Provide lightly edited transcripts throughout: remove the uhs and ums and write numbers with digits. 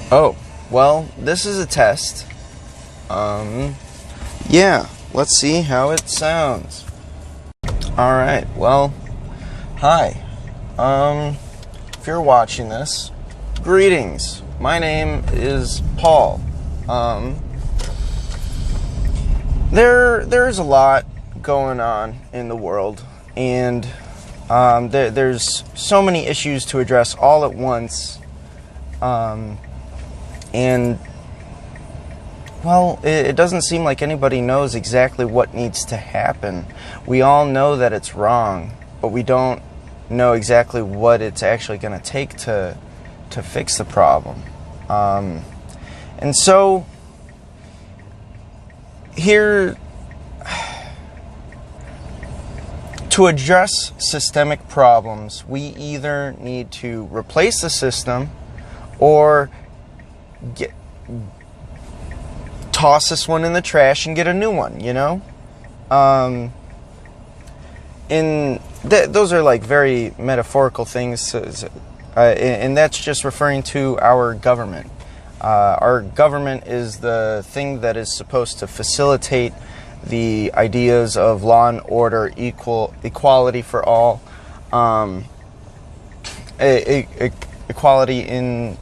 Oh, well, this is a test. Yeah, let's see how it sounds. Alright, well, hi. If you're watching this, greetings. My name is Paul. There's a lot going on in the world, and there's so many issues to address all at once. And, well, it doesn't seem like anybody knows exactly what needs to happen. We all know that it's wrong, but we don't know exactly what it's actually going to take to fix the problem. And so, here, to address systemic problems, we either need to replace the system or toss this one in the trash and get a new one, you know? Those are like very metaphorical things, and that's just referring to our government. Our government is the thing that is supposed to facilitate the ideas of law and order, equality for all, equality in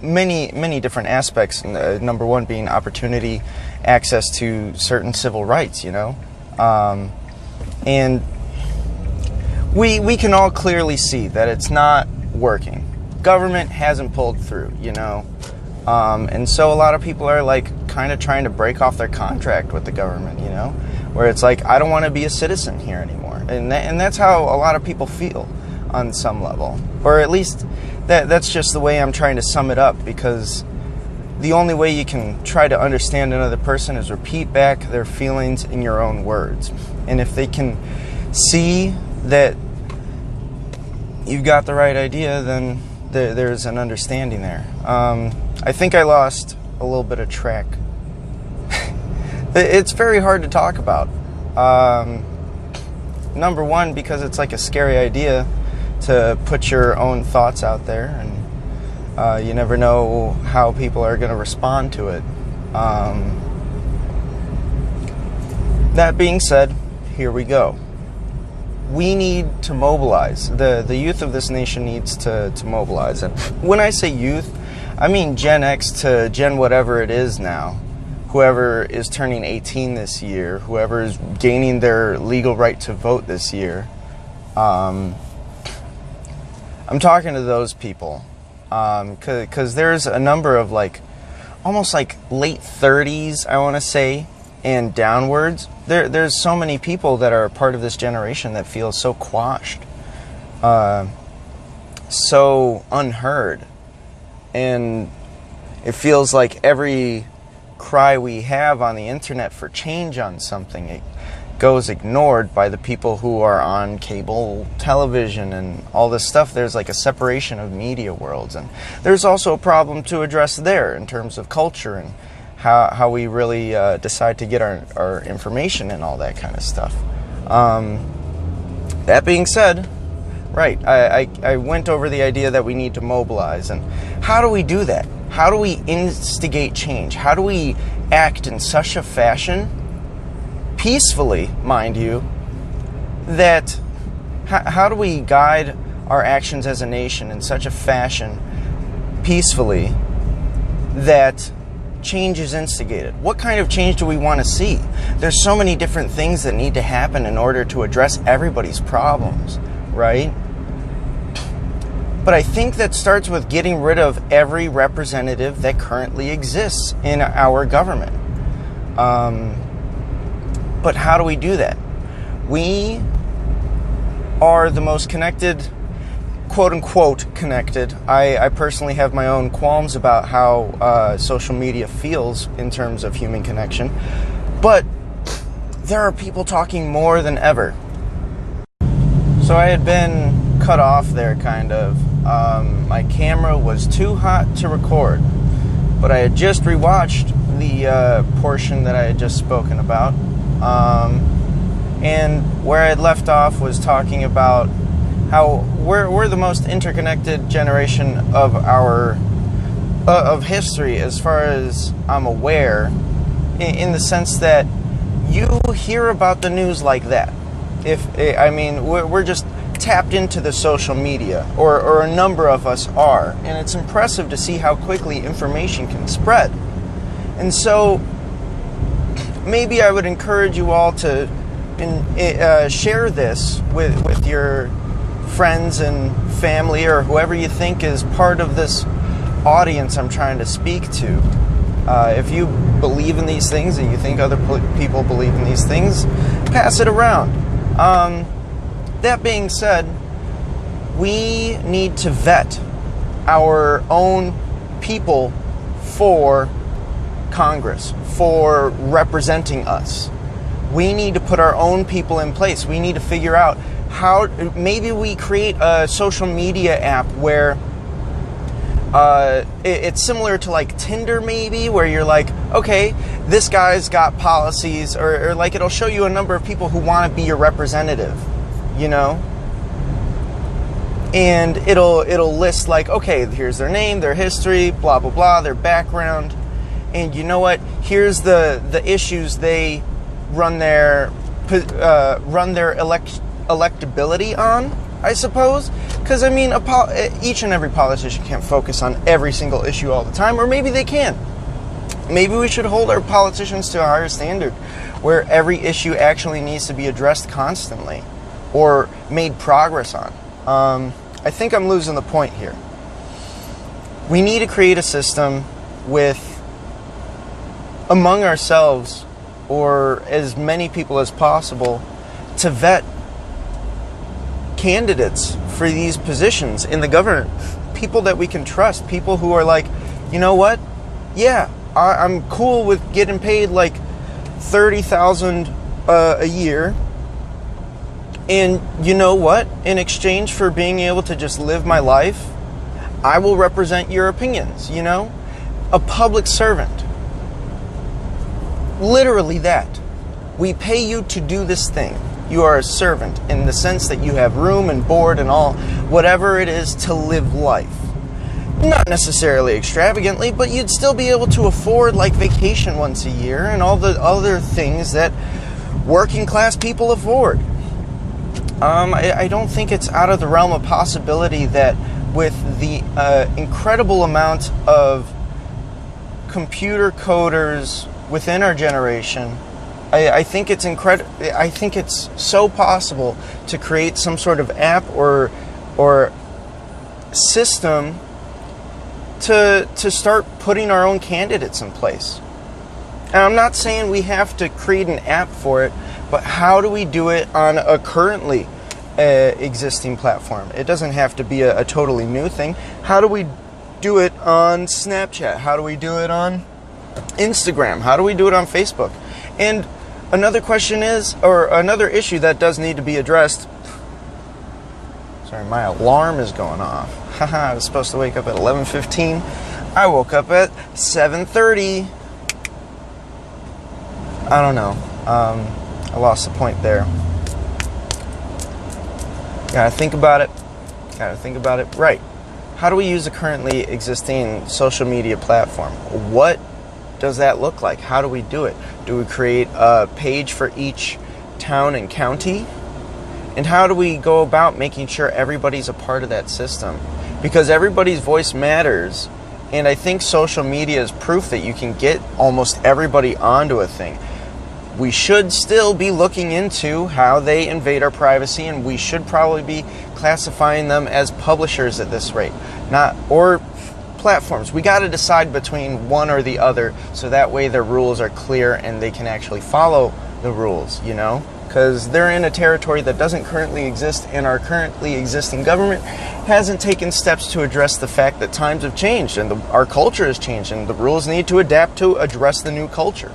many different aspects. Number one being opportunity, access to certain civil rights, you know? And we can all clearly see that it's not working. Government hasn't pulled through, you know? And so a lot of people are like kind of trying to break off their contract with the government, you know? Where it's like, I don't want to be a citizen here anymore. And that's how a lot of people feel on some level. Or at least that's just the way I'm trying to sum it up, because the only way you can try to understand another person is repeat back their feelings in your own words. And if they can see that you've got the right idea, then there's an understanding there. I think I lost a little bit of track. It's very hard to talk about. Number one, because it's like a scary idea to put your own thoughts out there, and you never know how people are going to respond to it. That being said, here we go. We need to mobilize. The youth of this nation needs to mobilize. And when I say youth, I mean Gen X to Gen whatever it is now. Whoever is turning 18 this year, whoever is gaining their legal right to vote this year. I'm talking to those people, because there's a number of like, almost like late 30s, I want to say, and downwards. There's so many people that are a part of this generation that feel so quashed, so unheard, and it feels like every cry we have on the internet for change on something, it goes ignored by the people who are on cable television and all this stuff. There's like a separation of media worlds, and there's also a problem to address there in terms of culture and how we really decide to get our information and all that kind of stuff. That being said, right, I went over the idea that we need to mobilize, and how do we do that? How do we instigate change? How do we act in such a fashion, peacefully, mind you, that how do we guide our actions as a nation in such a fashion, peacefully, that change is instigated? What kind of change do we want to see? There's so many different things that need to happen in order to address everybody's problems, right? But I think that starts with getting rid of every representative that currently exists in our government. But how do we do that? We are the most connected, quote-unquote connected. I personally have my own qualms about how social media feels in terms of human connection. But there are people talking more than ever. So I had been cut off there, kind of. My camera was too hot to record. But I had just rewatched the portion that I had just spoken about. And where I had left off was talking about how we're the most interconnected generation of our of history, as far as I'm aware, in the sense that you hear about the news like that. We're just tapped into the social media, or a number of us are, and it's impressive to see how quickly information can spread. And so maybe I would encourage you all to share this with your friends and family, or whoever you think is part of this audience I'm trying to speak to. If you believe in these things and you think other people believe in these things, pass it around. That being said, we need to vet our own people for Congress, for representing us. We need to put our own people in place. We need to figure out how, maybe we create a social media app where it's similar to like Tinder, maybe, where you're like, okay, this guy's got policies, or like it'll show you a number of people who want to be your representative, you know? And it'll list like, okay, here's their name, their history, blah, blah, blah, their background. And you know what? Here's the issues they run their electability on, I suppose. Because, I mean, each and every politician can't focus on every single issue all the time, or maybe they can. Maybe we should hold our politicians to a higher standard, where every issue actually needs to be addressed constantly, or made progress on. I think I'm losing the point here. We need to create a system with, among ourselves, or as many people as possible, to vet candidates for these positions in the government. People that we can trust. People who are like, you know what? Yeah, I'm cool with getting paid like $30,000 a year. And you know what? In exchange for being able to just live my life, I will represent your opinions, you know? A public servant. Literally that. We pay you to do this thing. You are a servant in the sense that you have room and board and all, whatever it is to live life. Not necessarily extravagantly, but you'd still be able to afford like vacation once a year and all the other things that working class people afford. I don't think it's out of the realm of possibility that with the incredible amount of computer coders within our generation, I think it's I think it's so possible to create some sort of app or system to start putting our own candidates in place. And I'm not saying we have to create an app for it, but how do we do it on a currently existing platform? It doesn't have to be a totally new thing. How do we do it on Snapchat? How do we do it on Instagram? How do we do it on Facebook? And another question is, or another issue that does need to be addressed. Sorry, my alarm is going off. Haha, I was supposed to wake up at 11:15. I woke up at 7:30. I don't know. I lost the point there. Gotta think about it. Right. How do we use a currently existing social media platform? What does that look like? How do we do it? Do we create a page for each town and county? And how do we go about making sure everybody's a part of that system? Because everybody's voice matters. And I think social media is proof that you can get almost everybody onto a thing. We should still be looking into how they invade our privacy, and we should probably be classifying them as publishers at this rate, or platforms. We got to decide between one or the other, so that way their rules are clear and they can actually follow the rules, you know? Because they're in a territory that doesn't currently exist, and our currently existing government hasn't taken steps to address the fact that times have changed and our culture has changed, and the rules need to adapt to address the new culture.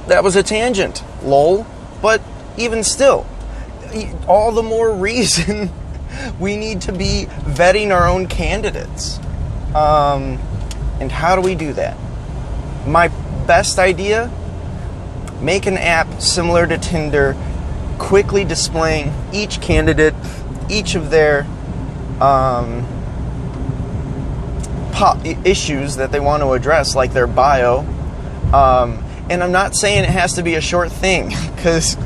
That was a tangent, lol. But even still, all the more reason we need to be vetting our own candidates. And how do we do that? My best idea, make an app similar to Tinder, quickly displaying each candidate, each of their issues that they want to address, like their bio. And I'm not saying it has to be a short thing, because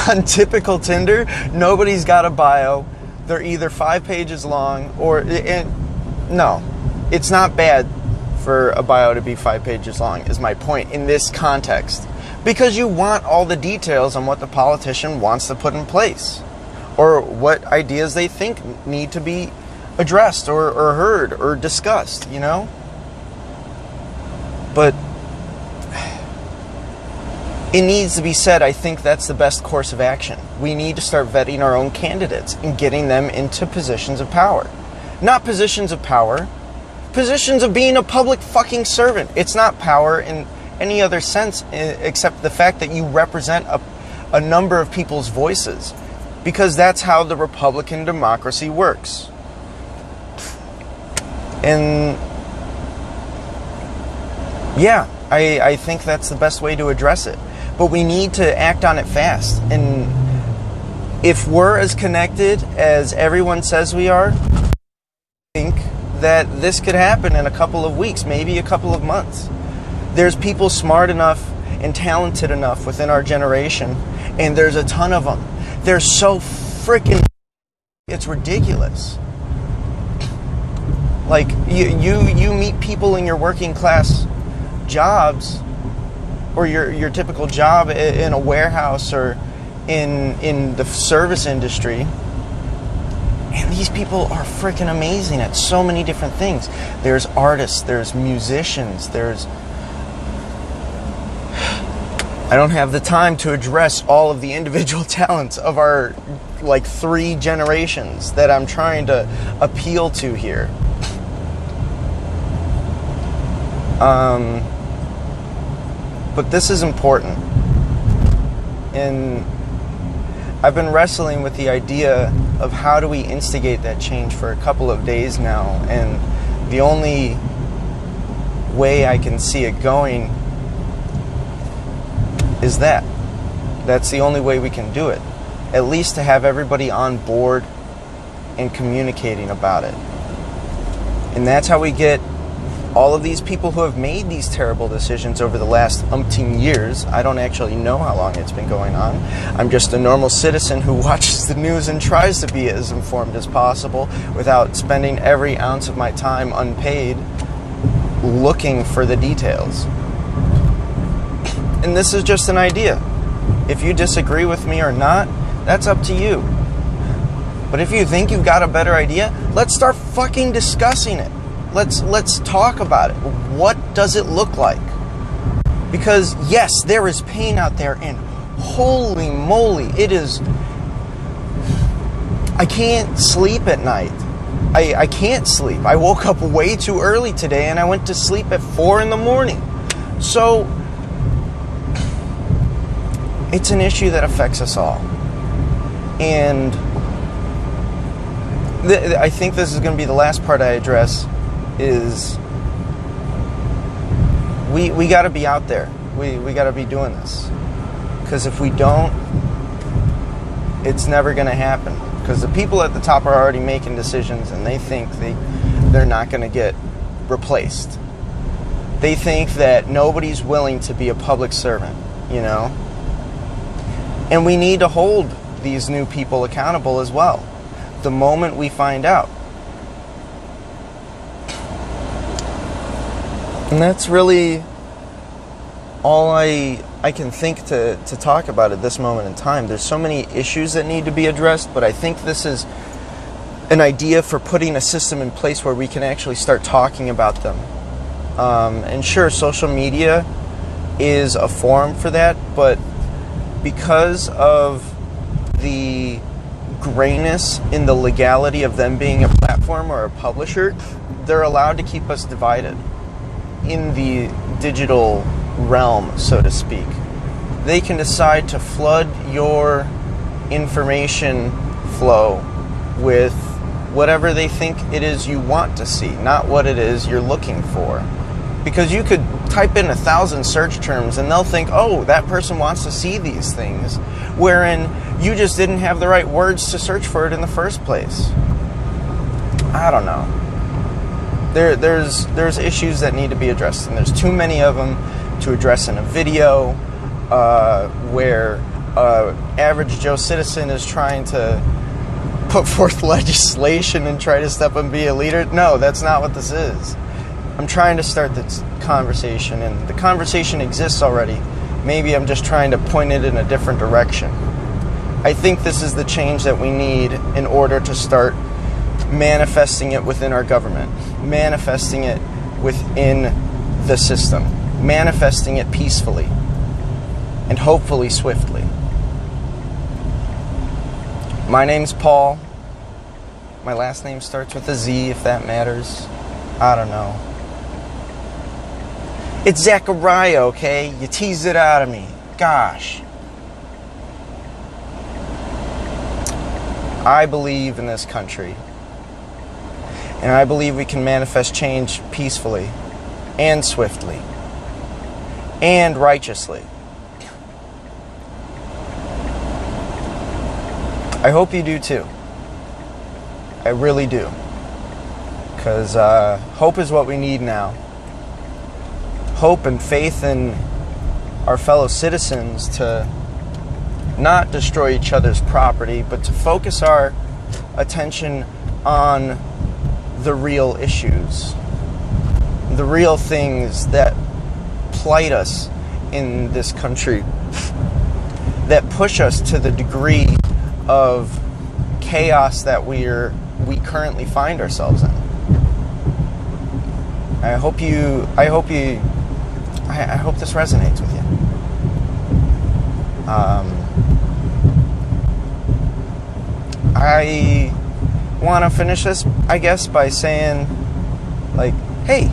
on typical Tinder, nobody's got a bio. They're either 5 pages long or... no, it's not bad for a bio to be 5 pages long, is my point in this context. Because you want all the details on what the politician wants to put in place, or what ideas they think need to be addressed or heard or discussed, you know? But it needs to be said, I think that's the best course of action. We need to start vetting our own candidates and getting them into positions of power. Not positions of power, positions of being a public fucking servant. It's not power in any other sense except the fact that you represent a number of people's voices, because that's how the Republican democracy works. And yeah, I think that's the best way to address it. But we need to act on it fast. And if we're as connected as everyone says we are, I think that this could happen in a couple of weeks, maybe a couple of months. There's people smart enough and talented enough within our generation, and there's a ton of them. They're so freaking... it's ridiculous. Like, you meet people in your working class jobs, or your typical job in a warehouse or in the service industry, and these people are freaking amazing at so many different things. There's artists, there's musicians, there's... I don't have the time to address all of the individual talents of our, like, 3 generations that I'm trying to appeal to here. But this is important. And I've been wrestling with the idea of how do we instigate that change for a couple of days now. And the only way I can see it going is that. That's the only way we can do it. At least to have everybody on board and communicating about it. And that's how we get all of these people who have made these terrible decisions over the last umpteen years. I don't actually know how long it's been going on. I'm just a normal citizen who watches the news and tries to be as informed as possible without spending every ounce of my time unpaid looking for the details. And this is just an idea. If you disagree with me or not, that's up to you. But if you think you've got a better idea, let's start fucking discussing it. Let's talk about it. What does it look like? Because yes, there is pain out there, and holy moly, it is... I can't sleep at night. I can't sleep. I woke up way too early today, and I went to sleep at 4 in the morning. So it's an issue that affects us all. And I think this is going to be the last part I address, is we got to be out there. We got to be doing this. Because if we don't, it's never going to happen. Because the people at the top are already making decisions, and they think they're not going to get replaced. They think that nobody's willing to be a public servant, you know? And we need to hold these new people accountable as well, the moment we find out. And that's really all I can think to talk about at this moment in time. There's so many issues that need to be addressed, but I think this is an idea for putting a system in place where we can actually start talking about them. And sure, social media is a forum for that, but because of the grayness in the legality of them being a platform or a publisher, they're allowed to keep us divided in the digital realm, so to speak. They can decide to flood your information flow with whatever they think it is you want to see, not what it is you're looking for. Because you could type in 1,000 search terms and they'll think, oh, that person wants to see these things, wherein you just didn't have the right words to search for it in the first place. I don't know. there's issues that need to be addressed, and there's too many of them to address in a video where average Joe citizen is trying to put forth legislation and try to step and be a leader. No, that's not what this is. I'm trying to start this conversation, and the conversation exists already. Maybe I'm just trying to point it in a different direction. I think this is the change that we need in order to start manifesting it within our government, manifesting it within the system, manifesting it peacefully, and hopefully swiftly. My name's Paul. My last name starts with a Z, if that matters. I don't know. It's Zachariah, okay? You teased it out of me. Gosh. I believe in this country. And I believe we can manifest change peacefully and swiftly and righteously. I hope you do too. I really do. Because hope is what we need now. Hope and faith in our fellow citizens to not destroy each other's property, but to focus our attention on the real issues, the real things that plight us in this country, that push us to the degree of chaos that we currently find ourselves in. I hope this resonates with you. I want to finish this, I guess, by saying, like, hey,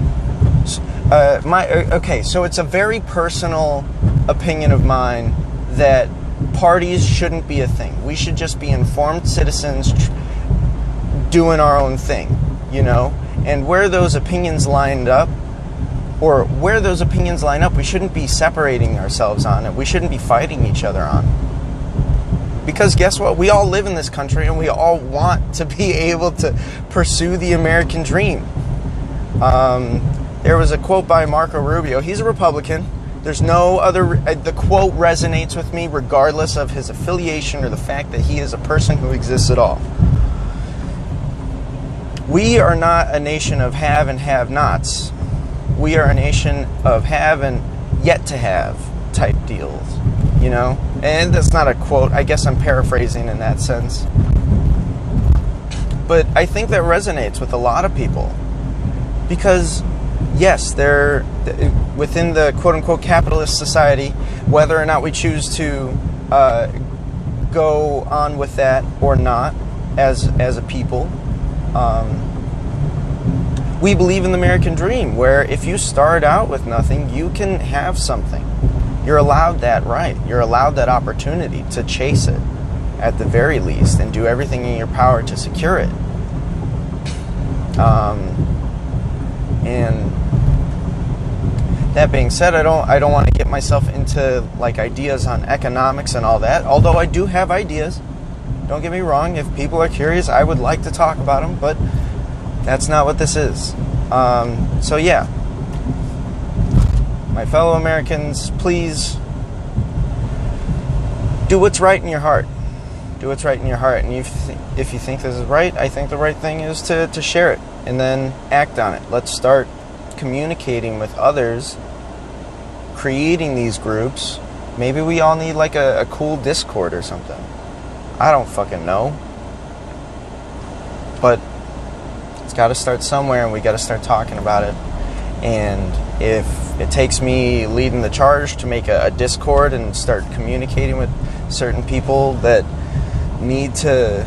so it's a very personal opinion of mine that parties shouldn't be a thing. We should just be informed citizens doing our own thing, you know? And where those opinions line up, we shouldn't be separating ourselves on it. We shouldn't be fighting each other on. Because guess what? We all live in this country and we all want to be able to pursue the American dream. There was a quote by Marco Rubio. He's a Republican. There's no other... the quote resonates with me regardless of his affiliation or the fact that he is a person who exists at all. We are not a nation of have and have-nots. We are a nation of have and yet to have type deals, you know? And that's not a quote. I guess I'm paraphrasing in that sense. But I think that resonates with a lot of people. Because, yes, they're within the quote-unquote capitalist society, whether or not we choose to go on with that or not as a people, we believe in the American dream, where if you start out with nothing, you can have something. You're allowed that right. You're allowed that opportunity to chase it, at the very least, and do everything in your power to secure it. And that being said, I don't want to get myself into like ideas on economics and all that. Although I do have ideas. Don't get me wrong. If people are curious, I would like to talk about them, but that's not what this is. So yeah, my fellow Americans, please do what's right in your heart. Do what's right in your heart. And if you think this is right, I think the right thing is to share it and then act on it. Let's start communicating with others, creating these groups. Maybe we all need like a cool Discord or something. I don't fucking know. But it's got to start somewhere, and we got to start talking about it. And if it takes me leading the charge to make a Discord and start communicating with certain people that need to,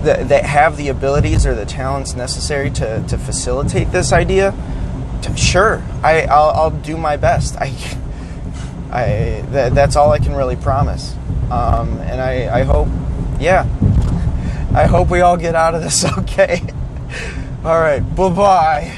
that have the abilities or the talents necessary to facilitate this idea, sure, I'll do my best. That's all I can really promise. And I hope, yeah, I hope we all get out of this okay. All right, bye-bye.